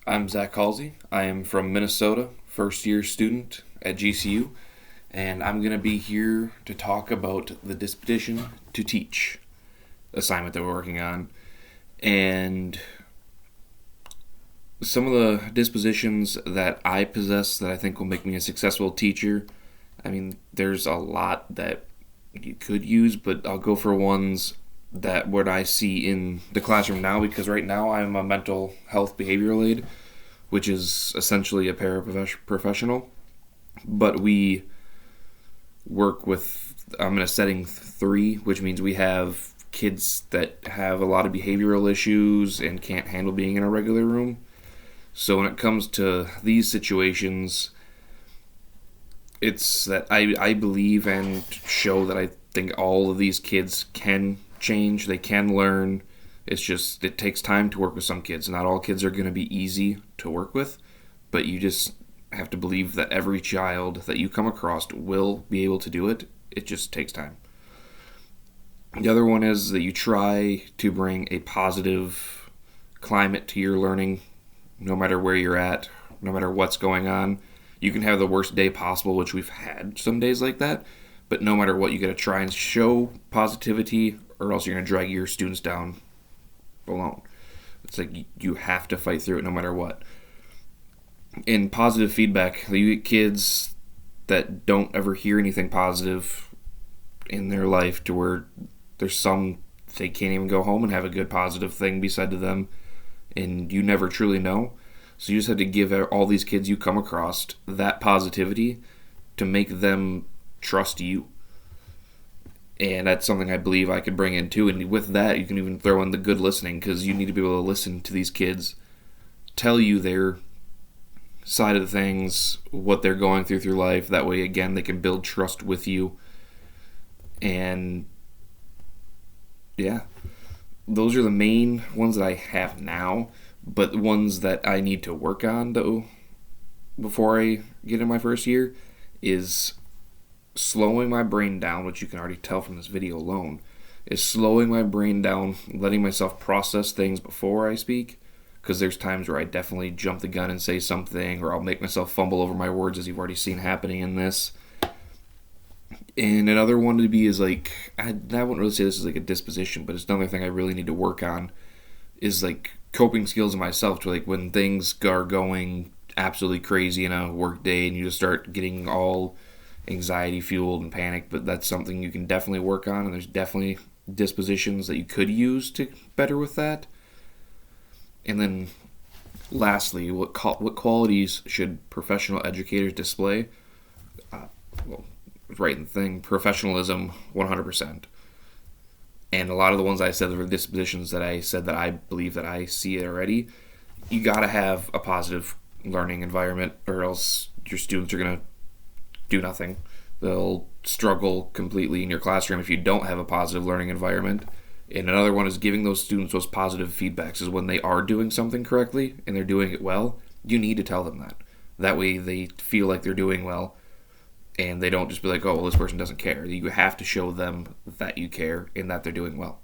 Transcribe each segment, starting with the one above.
I'm Zach Halsey. I am from Minnesota, first year student at GCU, and I'm going to be here to talk about the Disposition to Teach assignment that we're working on. And some of the dispositions that I possess that I think will make me a successful teacher, there's a lot that you could use, but I'll go for ones that what I see in the classroom now, because right now I'm a mental health behavioral aide, which is essentially a paraprofessional, but we work with, I'm in a setting 3, which means we have kids that have a lot of behavioral issues and can't handle being in a regular room. So when it comes to these situations, it's that I believe and show that I think all of these kids can change, they can learn. It's just, it takes time to work with some kids. Not all kids are going to be easy to work with, but you just have to believe that every child that you come across will be able to do it. It just takes time. The other one is that you try to bring a positive climate to your learning, no matter where you're at, no matter what's going on. You can have the worst day possible, which we've had some days like that, but no matter what, you got to try and show positivity, or else you're going to drag your students down alone. It's like you have to fight through it no matter what. In positive feedback, you get kids that don't ever hear anything positive in their life, to where there's some, they can't even go home and have a good positive thing be said to them, and you never truly know. So you just have to give all these kids you come across that positivity to make them trust you. And that's something I believe I could bring in too. And with that, you can even throw in the good listening, because you need to be able to listen to these kids tell you their side of the things, what they're going through life. That way, again, they can build trust with you. And yeah, those are the main ones that I have now. But the ones that I need to work on, though, before I get in my first year, is slowing my brain down, which you can already tell from this video alone, is slowing my brain down, letting myself process things before I speak, because there's times where I definitely jump the gun and say something, or I'll make myself fumble over my words, as you've already seen happening in this. And another one to be is like, I wouldn't really say this is like a disposition, but it's another thing I really need to work on, is like coping skills in myself, to like when things are going absolutely crazy in a work day and you just start getting all anxiety fueled and panic. But that's something you can definitely work on, and there's definitely dispositions that you could use to better with that. And then lastly, what qualities should professional educators display? Right in the thing, professionalism, 100%. And a lot of the ones I said were dispositions that I said that I believe that I see it already. You got to have a positive learning environment, or else your students are going to do nothing. They'll struggle completely in your classroom if you don't have a positive learning environment. And another one is giving those students those positive feedbacks, is when they are doing something correctly and they're doing it well, you need to tell them that. That way they feel like they're doing well, and they don't just be like, oh, well, this person doesn't care. You have to show them that you care and that they're doing well.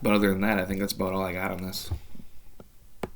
But other than that, I think that's about all I got on this.